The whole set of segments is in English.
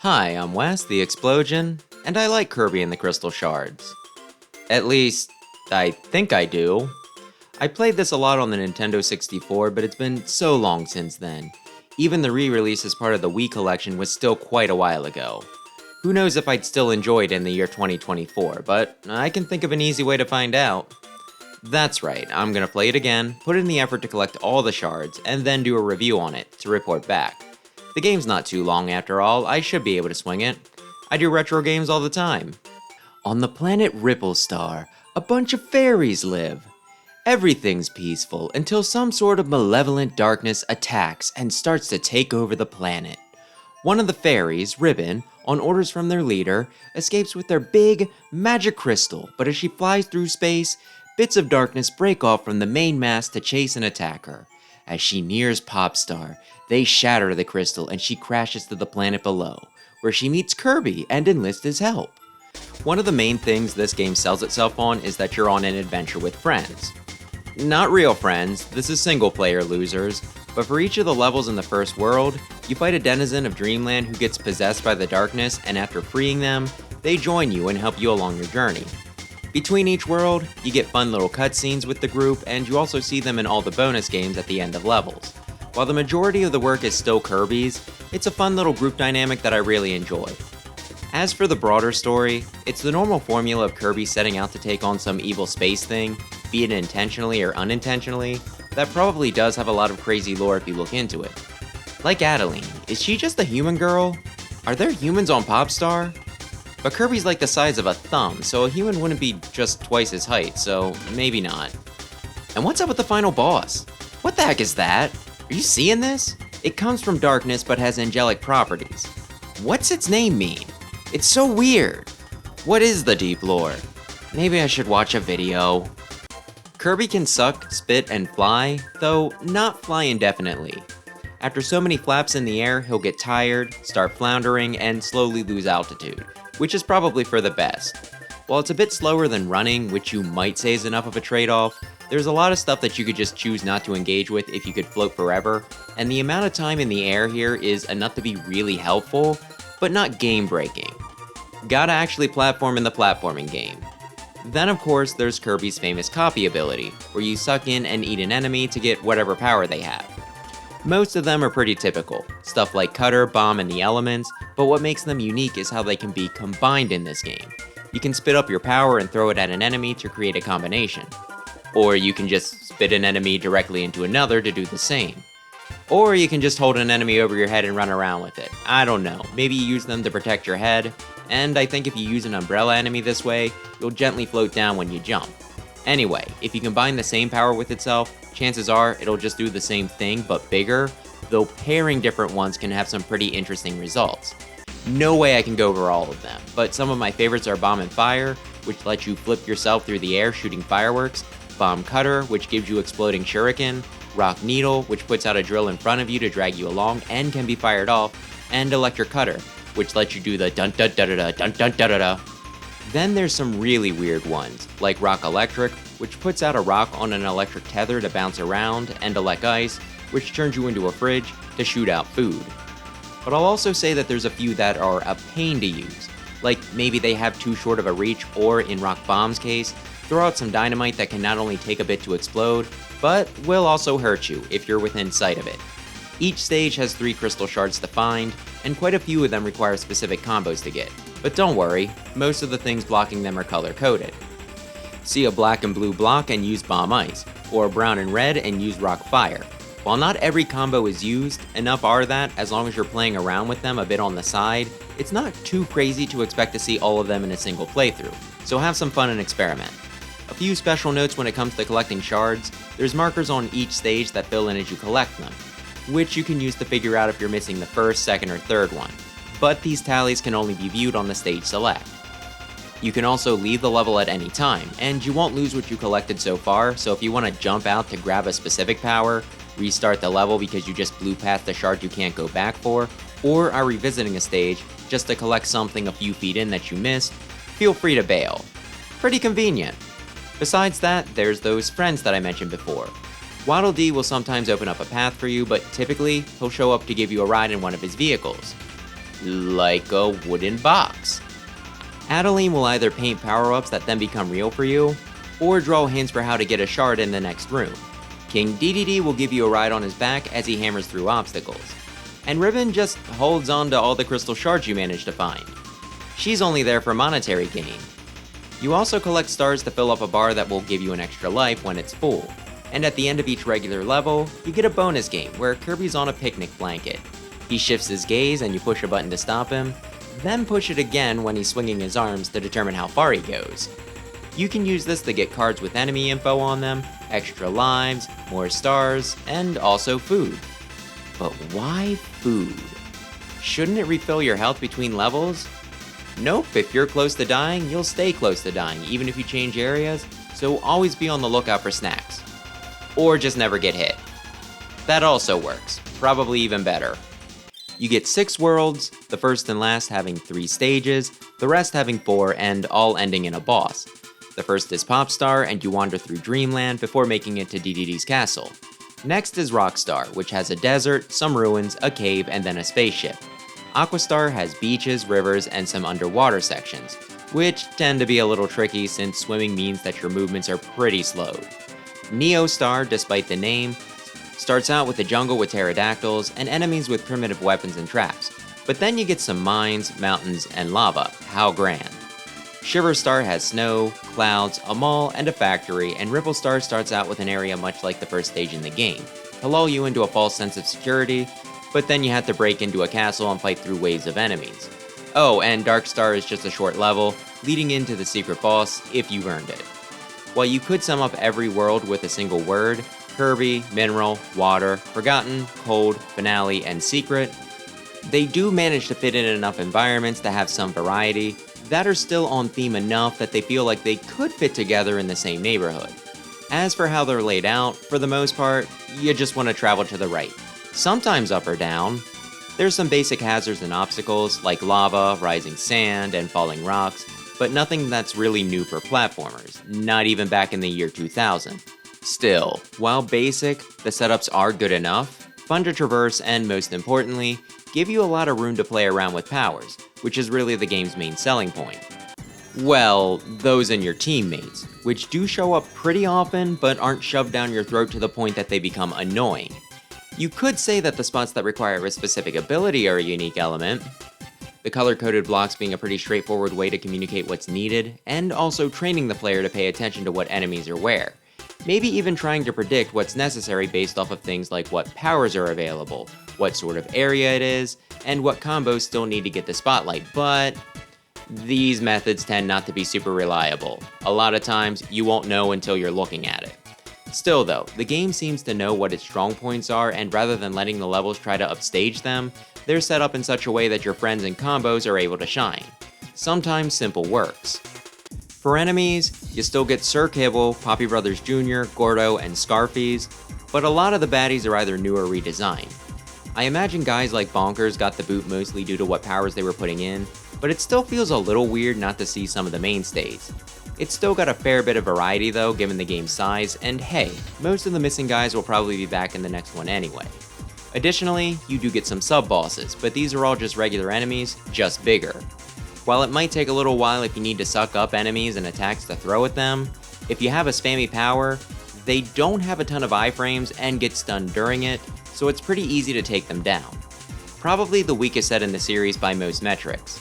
Hi, I'm Wes, the Explosion, and I like Kirby and the Crystal Shards. At least, I think I do. I played this a lot on the Nintendo 64, but it's been so long since then. Even the re-release as part of the Wii collection was still quite a while ago. Who knows if I'd still enjoy it in the year 2024, but I can think of an easy way to find out. That's right, I'm gonna play it again, put in the effort to collect all the shards, and then do a review on it to report back. The game's not too long after all, I should be able to swing it. I do retro games all the time. On the planet Ripple Star, a bunch of fairies live. Everything's peaceful until some sort of malevolent darkness attacks and starts to take over the planet. One of the fairies, Ribbon, on orders from their leader, escapes with their big magic crystal, but as she flies through space, bits of darkness break off from the main mass to chase and attack her. As she nears Popstar, they shatter the crystal and she crashes to the planet below, where she meets Kirby and enlists his help. One of the main things this game sells itself on is that you're on an adventure with friends. Not real friends, this is single player losers, but for each of the levels in the first world, you fight a denizen of Dreamland who gets possessed by the darkness, and after freeing them, they join you and help you along your journey. Between each world, you get fun little cutscenes with the group, and you also see them in all the bonus games at the end of levels. While the majority of the work is still Kirby's, it's a fun little group dynamic that I really enjoy. As for the broader story, it's the normal formula of Kirby setting out to take on some evil space thing, be it intentionally or unintentionally, that probably does have a lot of crazy lore if you look into it. Like Adeline, is she just a human girl? Are there humans on Popstar? But Kirby's like the size of a thumb, so a human wouldn't be just twice his height, so maybe not. And what's up with the final boss? What the heck is that? Are you seeing this? It comes from darkness but has angelic properties. What's its name mean? It's so weird. What is the deep lore? Maybe I should watch a video. Kirby can suck, spit, and fly, though not fly indefinitely. After so many flaps in the air, he'll get tired, start floundering, and slowly lose altitude, which is probably for the best. While it's a bit slower than running, which you might say is enough of a trade-off, there's a lot of stuff that you could just choose not to engage with if you could float forever, and the amount of time in the air here is enough to be really helpful, but not game-breaking. Gotta actually platform in the platforming game. Then of course there's Kirby's famous copy ability, where you suck in and eat an enemy to get whatever power they have. Most of them are pretty typical, stuff like Cutter, Bomb, and the Elements, but what makes them unique is how they can be combined in this game. You can spit up your power and throw it at an enemy to create a combination. Or you can just spit an enemy directly into another to do the same. Or you can just hold an enemy over your head and run around with it. I don't know, maybe you use them to protect your head, and I think if you use an umbrella enemy this way, you'll gently float down when you jump. Anyway, if you combine the same power with itself, chances are it'll just do the same thing but bigger, though pairing different ones can have some pretty interesting results. No way I can go over all of them, but some of my favorites are Bomb and Fire, which lets you flip yourself through the air shooting fireworks, Bomb Cutter, which gives you exploding shuriken, Rock Needle, which puts out a drill in front of you to drag you along and can be fired off, and Electric Cutter, which lets you do the dun dun da da da dun dun da da da. Then there's some really weird ones, like Rock Electric, which puts out a rock on an electric tether to bounce around, and Elect Ice, which turns you into a fridge to shoot out food. But I'll also say that there's a few that are a pain to use, like maybe they have too short of a reach, or in Rock Bomb's case, throw out some dynamite that can not only take a bit to explode, but will also hurt you if you're within sight of it. Each stage has 3 Crystal Shards to find, and quite a few of them require specific combos to get. But don't worry, most of the things blocking them are color-coded. See a black and blue block and use Bomb Ice, or brown and red and use Rock Fire. While not every combo is used, enough are that, as long as you're playing around with them a bit on the side, it's not too crazy to expect to see all of them in a single playthrough, so have some fun and experiment. A few special notes when it comes to collecting shards: there's markers on each stage that fill in as you collect them, which you can use to figure out if you're missing the first, second, or third one, but these tallies can only be viewed on the stage select. You can also leave the level at any time, and you won't lose what you collected so far, so if you want to jump out to grab a specific power, restart the level because you just blew past the shard you can't go back for, or are revisiting a stage just to collect something a few feet in that you missed, feel free to bail. Pretty convenient. Besides that, there's those friends that I mentioned before. Waddle Dee will sometimes open up a path for you, but typically, he'll show up to give you a ride in one of his vehicles. like a wooden box. Adeline will either paint power-ups that then become real for you, or draw hints for how to get a shard in the next room. King DDD will give you a ride on his back as he hammers through obstacles. And Ribbon just holds on to all the crystal shards you manage to find. She's only there for monetary gain. You also collect stars to fill up a bar that will give you an extra life when it's full. And at the end of each regular level, you get a bonus game where Kirby's on a picnic blanket. He shifts his gaze and you push a button to stop him, then push it again when he's swinging his arms to determine how far he goes. You can use this to get cards with enemy info on them, extra lives, more stars, and also food. But why food? Shouldn't it refill your health between levels? Nope, if you're close to dying, you'll stay close to dying, even if you change areas, so always be on the lookout for snacks. Or just never get hit. That also works, probably even better. You get 6 worlds, the first and last having 3 stages, the rest having 4, and all ending in a boss. The first is Popstar, and you wander through Dreamland before making it to DDD's castle. Next is Rockstar, which has a desert, some ruins, a cave, and then a spaceship. Aquastar has beaches, rivers, and some underwater sections, which tend to be a little tricky since swimming means that your movements are pretty slowed. Neostar, despite the name, starts out with a jungle with pterodactyls and enemies with primitive weapons and traps, but then you get some mines, mountains, and lava. How grand. Shiverstar has snow, clouds, a mall, and a factory, and Ripplestar starts out with an area much like the first stage in the game, to lull you into a false sense of security, but then you have to break into a castle and fight through waves of enemies. Oh, and Darkstar is just a short level, leading into the secret boss if you've earned it. While you could sum up every world with a single word, Kirby, Mineral, Water, Forgotten, Cold, Finale, and Secret, they do manage to fit in enough environments to have some variety that are still on theme enough that they feel like they could fit together in the same neighborhood. As for how they're laid out, for the most part, you just want to travel to the right. Sometimes up or down. There's some basic hazards and obstacles like lava, rising sand, and falling rocks, but nothing that's really new for platformers, not even back in the year 2000. Still, while basic, the setups are good enough, fun to traverse, and most importantly, give you a lot of room to play around with powers, which is really the game's main selling point. Well, those and your teammates, which do show up pretty often but aren't shoved down your throat to the point that they become annoying. You could say that the spots that require a specific ability are a unique element, the color-coded blocks being a pretty straightforward way to communicate what's needed, and also training the player to pay attention to what enemies are where. Maybe even trying to predict what's necessary based off of things like what powers are available, what sort of area it is, and what combos still need to get the spotlight, but these methods tend not to be super reliable. A lot of times, you won't know until you're looking at it. Still though, the game seems to know what its strong points are, and rather than letting the levels try to upstage them, they're set up in such a way that your friends and combos are able to shine. Sometimes simple works. For enemies, you still get Sir Kibble, Poppy Brothers Jr., Gordo, and Scarfies, but a lot of the baddies are either new or redesigned. I imagine guys like Bonkers got the boot mostly due to what powers they were putting in, but it still feels a little weird not to see some of the mainstays. It's still got a fair bit of variety though, given the game's size, and hey, most of the missing guys will probably be back in the next one anyway. Additionally, you do get some sub-bosses, but these are all just regular enemies, just bigger. While it might take a little while if you need to suck up enemies and attacks to throw at them, if you have a spammy power, they don't have a ton of iframes and get stunned during it, so it's pretty easy to take them down. Probably the weakest set in the series by most metrics.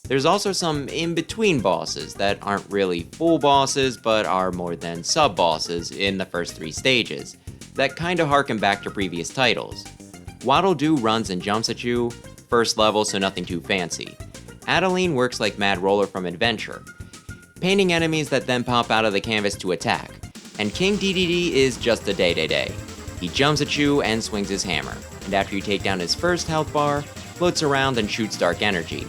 There's also some in-between bosses that aren't really full bosses but are more than sub-bosses in the first 3 stages, that kinda harken back to previous titles. Waddle Doo runs and jumps at you, first level so nothing too fancy. Adeline works like Mad Roller from Adventure, painting enemies that then pop out of the canvas to attack, and King DDD is just a day-to-day. He jumps at you and swings his hammer, and after you take down his first health bar, floats around and shoots dark energy.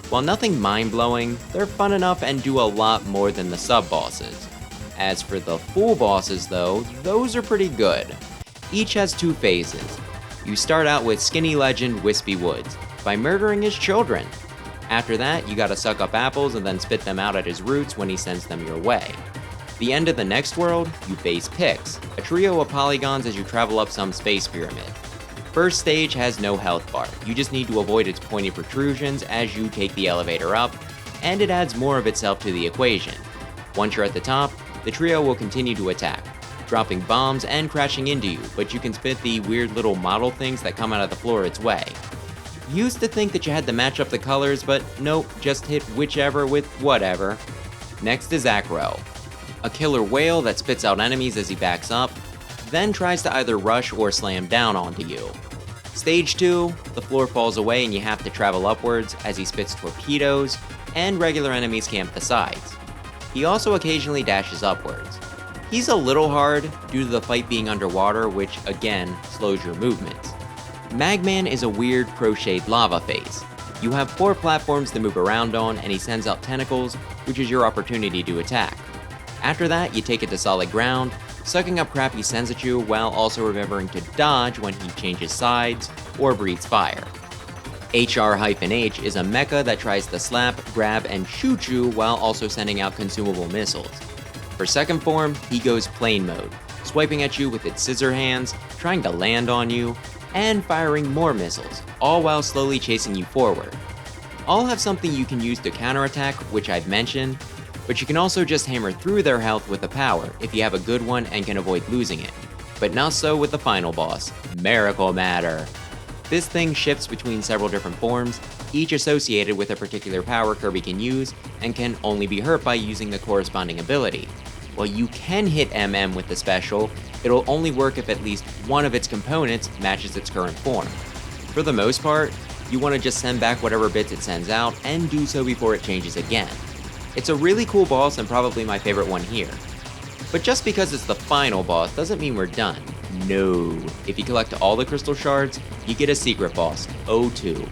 While nothing mind-blowing, they're fun enough and do a lot more than the sub-bosses. As for the full bosses though, those are pretty good. Each has 2 phases. You start out with skinny legend Wispy Woods, by murdering his children. After that, you gotta suck up apples and then spit them out at his roots when he sends them your way. The end of the next world, you face Pix, a trio of polygons as you travel up some space pyramid. First stage has no health bar, you just need to avoid its pointy protrusions as you take the elevator up, and it adds more of itself to the equation. Once you're at the top, the trio will continue to attack, dropping bombs and crashing into you, but you can spit the weird little model things that come out of the floor its way. Used to think that you had to match up the colors, but nope, just hit whichever with whatever. Next is Acro, a killer whale that spits out enemies as he backs up, then tries to either rush or slam down onto you. Stage 2, the floor falls away and you have to travel upwards as he spits torpedoes, and regular enemies camp the sides. He also occasionally dashes upwards. He's a little hard due to the fight being underwater, which again slows your movements. Magman is a weird crocheted lava face. You have 4 platforms to move around on, and he sends out tentacles, which is your opportunity to attack. After that, you take it to solid ground, sucking up crap he sends at you while also remembering to dodge when he changes sides or breathes fire. HR-H is a mecha that tries to slap, grab, and shoot you while also sending out consumable missiles. For second form, he goes plane mode, swiping at you with its scissor hands, trying to land on you, and firing more missiles, all while slowly chasing you forward. All have something you can use to counterattack, which I've mentioned, but you can also just hammer through their health with a power if you have a good one and can avoid losing it. But not so with the final boss, Miracle Matter. This thing shifts between several different forms, each associated with a particular power Kirby can use and can only be hurt by using the corresponding ability. While you can hit MM with the special, it'll only work if at least one of its components matches its current form. For the most part, you want to just send back whatever bits it sends out and do so before it changes again. It's a really cool boss and probably my favorite one here. But just because it's the final boss doesn't mean we're done. No. If you collect all the Crystal Shards, you get a secret boss, O2.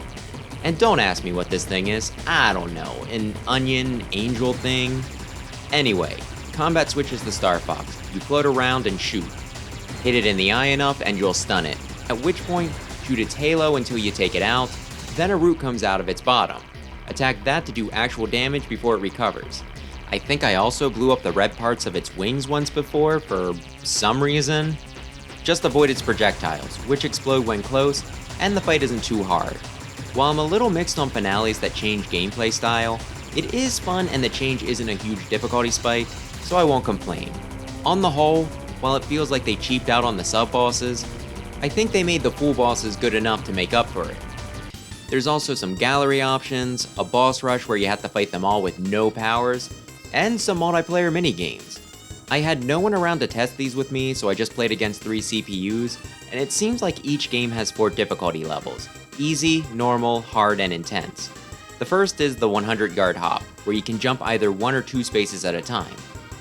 And don't ask me what this thing is, I don't know, an onion, angel thing? Anyway, combat switches to Star Fox. You float around and shoot. Hit it in the eye enough and you'll stun it, at which point, shoot its halo until you take it out, then a root comes out of its bottom. Attack that to do actual damage before it recovers. I think I also blew up the red parts of its wings once before for some reason. Just avoid its projectiles, which explode when close, and the fight isn't too hard. While I'm a little mixed on finales that change gameplay style, it is fun and the change isn't a huge difficulty spike, so I won't complain. On the whole, while it feels like they cheaped out on the sub-bosses, I think they made the full bosses good enough to make up for it. There's also some gallery options, a boss rush where you have to fight them all with no powers, and some multiplayer minigames. I had no one around to test these with me, so I just played against 3 CPUs, and it seems like each game has 4 difficulty levels: easy, normal, hard, and intense. The first is the 100-yard hop, where you can jump either 1 or 2 spaces at a time.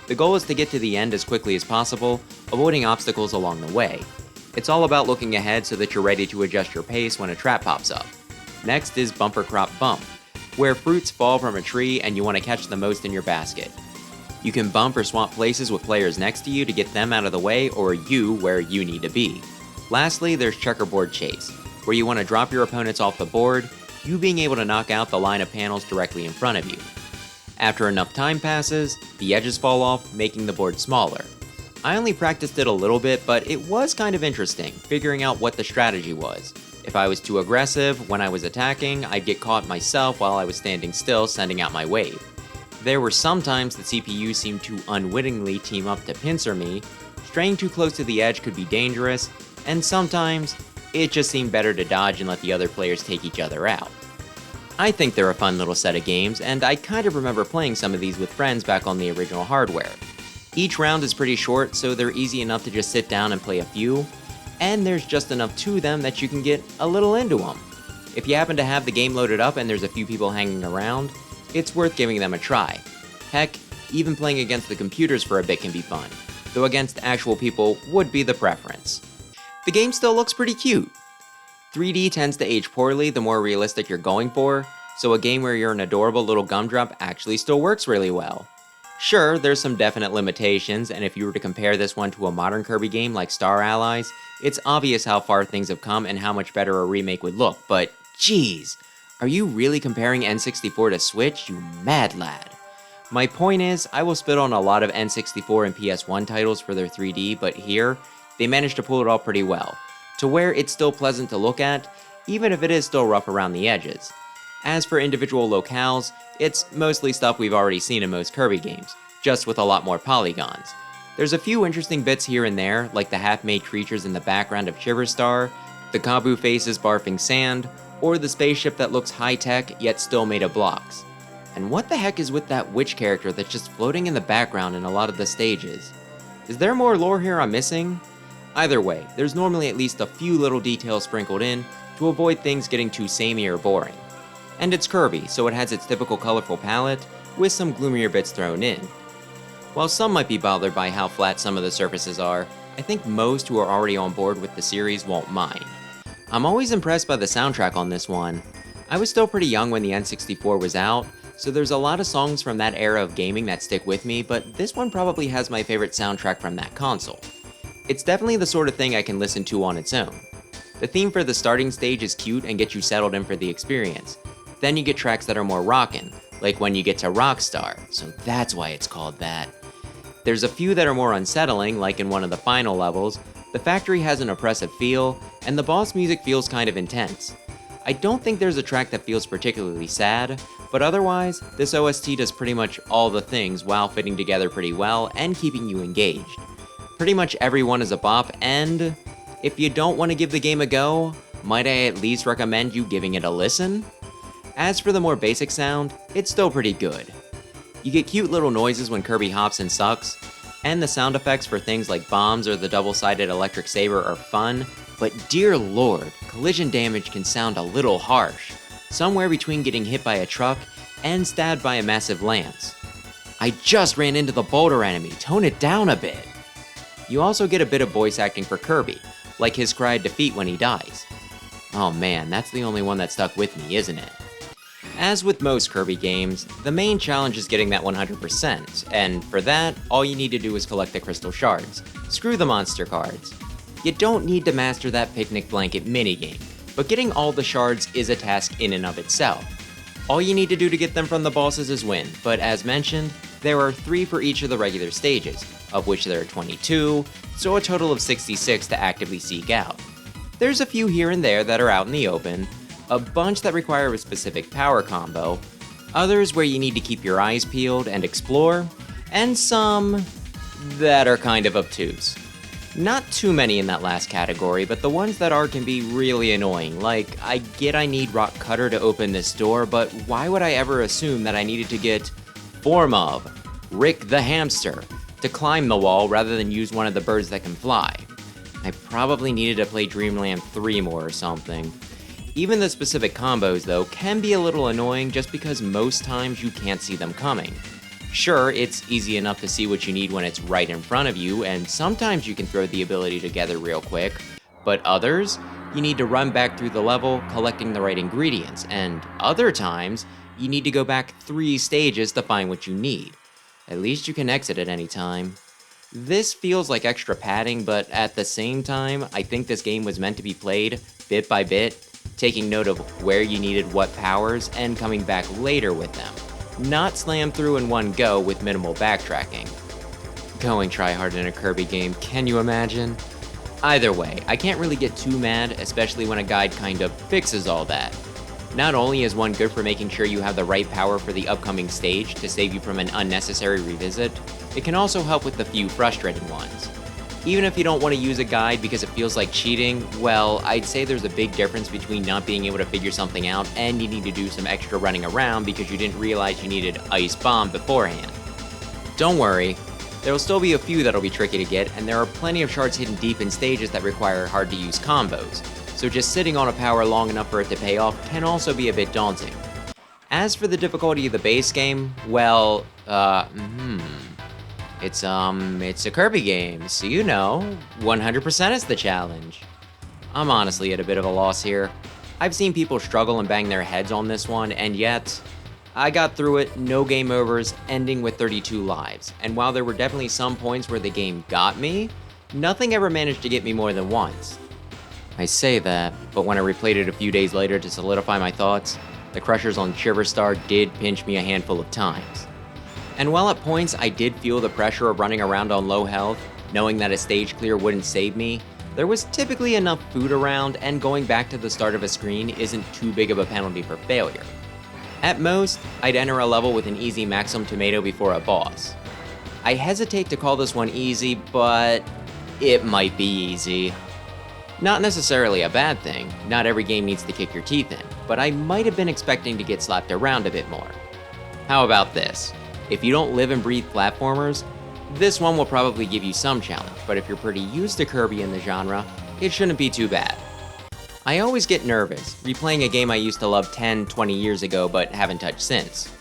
The goal is to get to the end as quickly as possible, avoiding obstacles along the way. It's all about looking ahead so that you're ready to adjust your pace when a trap pops up. Next is Bumper Crop Bump, where fruits fall from a tree and you want to catch the most in your basket. You can bump or swap places with players next to you to get them out of the way or you where you need to be. Lastly, there's Checkerboard Chase, where you want to drop your opponents off the board, you being able to knock out the line of panels directly in front of you. After enough time passes, the edges fall off, making the board smaller. I only practiced it a little bit, but it was kind of interesting, figuring out what the strategy was. If I was too aggressive when I was attacking, I'd get caught myself while I was standing still, sending out my wave. There were some times the CPU seemed to unwittingly team up to pincer me, straying too close to the edge could be dangerous, and sometimes it just seemed better to dodge and let the other players take each other out. I think they're a fun little set of games, and I kind of remember playing some of these with friends back on the original hardware. Each round is pretty short, so they're easy enough to just sit down and play a few, and there's just enough to them that you can get a little into them. If you happen to have the game loaded up and there's a few people hanging around, it's worth giving them a try. Heck, even playing against the computers for a bit can be fun, though against actual people would be the preference. The game still looks pretty cute. 3D tends to age poorly the more realistic you're going for, so a game where you're an adorable little gumdrop actually still works really well. Sure, there's some definite limitations, and if you were to compare this one to a modern Kirby game like Star Allies, it's obvious how far things have come and how much better a remake would look, but geez, are you really comparing N64 to Switch, you mad lad? My point is, I will spit on a lot of N64 and PS1 titles for their 3D, but here, they managed to pull it off pretty well. to where it's still pleasant to look at, even if it is still rough around the edges. As for individual locales, it's mostly stuff we've already seen in most Kirby games, just with a lot more polygons. There's a few interesting bits here and there, like the half-made creatures in the background of Shiverstar, the Kabu faces barfing sand, or the spaceship that looks high-tech yet still made of blocks. And what the heck is with that witch character that's just floating in the background in a lot of the stages? Is there more lore here I'm missing? Either way, there's normally at least a few little details sprinkled in to avoid things getting too samey or boring. And it's Kirby, so it has its typical colorful palette, with some gloomier bits thrown in. While some might be bothered by how flat some of the surfaces are, I think most who are already on board with the series won't mind. I'm always impressed by the soundtrack on this one. I was still pretty young when the N64 was out, so there's a lot of songs from that era of gaming that stick with me, but this one probably has my favorite soundtrack from that console. It's definitely the sort of thing I can listen to on its own. The theme for the starting stage is cute and gets you settled in for the experience. Then you get tracks that are more rockin', like when you get to Rockstar, so that's why it's called that. There's a few that are more unsettling, like in one of the final levels. The factory has an oppressive feel, and the boss music feels kind of intense. I don't think there's a track that feels particularly sad, but otherwise, this OST does pretty much all the things while fitting together pretty well and keeping you engaged. Pretty much everyone is a bop, and if you don't want to give the game a go, might I at least recommend you giving it a listen? As for the more basic sound, it's still pretty good. You get cute little noises when Kirby hops and sucks, and the sound effects for things like bombs or the double-sided electric saber are fun, but dear lord, collision damage can sound a little harsh, somewhere between getting hit by a truck and stabbed by a massive lance. I just ran into the boulder enemy, tone it down a bit. You also get a bit of voice acting for Kirby, like his cry of defeat when he dies. Oh man, that's the only one that stuck with me, isn't it? As with most Kirby games, the main challenge is getting that 100%, and for that, all you need to do is collect the Crystal Shards. Screw the monster cards. You don't need to master that picnic blanket minigame, but getting all the shards is a task in and of itself. All you need to do to get them from the bosses is win, but as mentioned, there are 3 for each of the regular stages, of which there are 22, so a total of 66 to actively seek out. There's a few here and there that are out in the open, a bunch that require a specific power combo, others where you need to keep your eyes peeled and explore, and some that are kind of obtuse. Not too many in that last category, but the ones that are can be really annoying, like I get I need Rock Cutter to open this door, but why would I ever assume that I needed to get Form of Rick the Hamster to climb the wall rather than use one of the birds that can fly? I probably needed to play Dreamland 3 more or something. Even the specific combos, though, can be a little annoying just because most times you can't see them coming. Sure, it's easy enough to see what you need when it's right in front of you, and sometimes you can throw the ability together real quick, but others, you need to run back through the level collecting the right ingredients, and other times, you need to go back 3 stages to find what you need. At least you can exit at any time. This feels like extra padding, but at the same time, I think this game was meant to be played bit by bit, taking note of where you needed what powers and coming back later with them, not slam through in one go with minimal backtracking. Going tryhard in a Kirby game, can you imagine? Either way, I can't really get too mad, especially when a guide kind of fixes all that. Not only is one good for making sure you have the right power for the upcoming stage to save you from an unnecessary revisit, it can also help with the few frustrating ones. Even if you don't want to use a guide because it feels like cheating, well, I'd say there's a big difference between not being able to figure something out and you need to do some extra running around because you didn't realize you needed Ice Bomb beforehand. Don't worry, there will still be a few that'll be tricky to get, and there are plenty of shards hidden deep in stages that require hard to use combos, so just sitting on a power long enough for it to pay off can also be a bit daunting. As for the difficulty of the base game, well, it's a Kirby game, so you know, 100% is the challenge. I'm honestly at a bit of a loss here. I've seen people struggle and bang their heads on this one, and yet, I got through it, no game overs, ending with 32 lives, and while there were definitely some points where the game got me, nothing ever managed to get me more than once. I say that, but when I replayed it a few days later to solidify my thoughts, the crushers on Shiverstar did pinch me a handful of times. And while at points I did feel the pressure of running around on low health, knowing that a stage clear wouldn't save me, There was typically enough food around, and going back to the start of a screen isn't too big of a penalty for failure. At most, I'd enter a level with an easy maximum tomato before a boss. I hesitate to call this one easy, but it might be easy. Not necessarily a bad thing, not every game needs to kick your teeth in, but I might have been expecting to get slapped around a bit more. How about this? If you don't live and breathe platformers, this one will probably give you some challenge, but if you're pretty used to Kirby in the genre, it shouldn't be too bad. I always get nervous, replaying a game I used to love 10, 20 years ago but haven't touched since.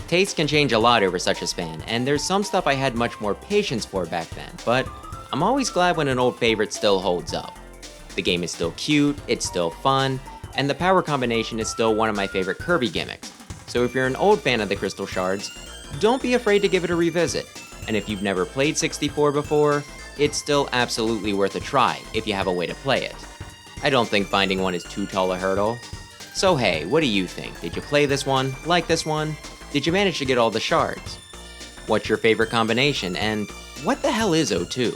Tastes can change a lot over such a span, and there's some stuff I had much more patience for back then, but I'm always glad when an old favorite still holds up. The game is still cute, it's still fun, and the power combination is still one of my favorite Kirby gimmicks. So if you're an old fan of the Crystal Shards, don't be afraid to give it a revisit. And if you've never played 64 before, it's still absolutely worth a try if you have a way to play it. I don't think finding one is too tall a hurdle. So hey, what do you think? Did you play this one? Like this one? Did you manage to get all the shards? What's your favorite combination? And what the hell is O2?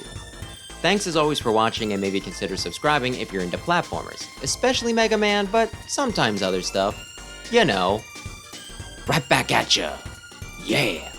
Thanks as always for watching, and maybe consider subscribing if you're into platformers, especially Mega Man, but sometimes other stuff. You know. Right back at ya. Yeah.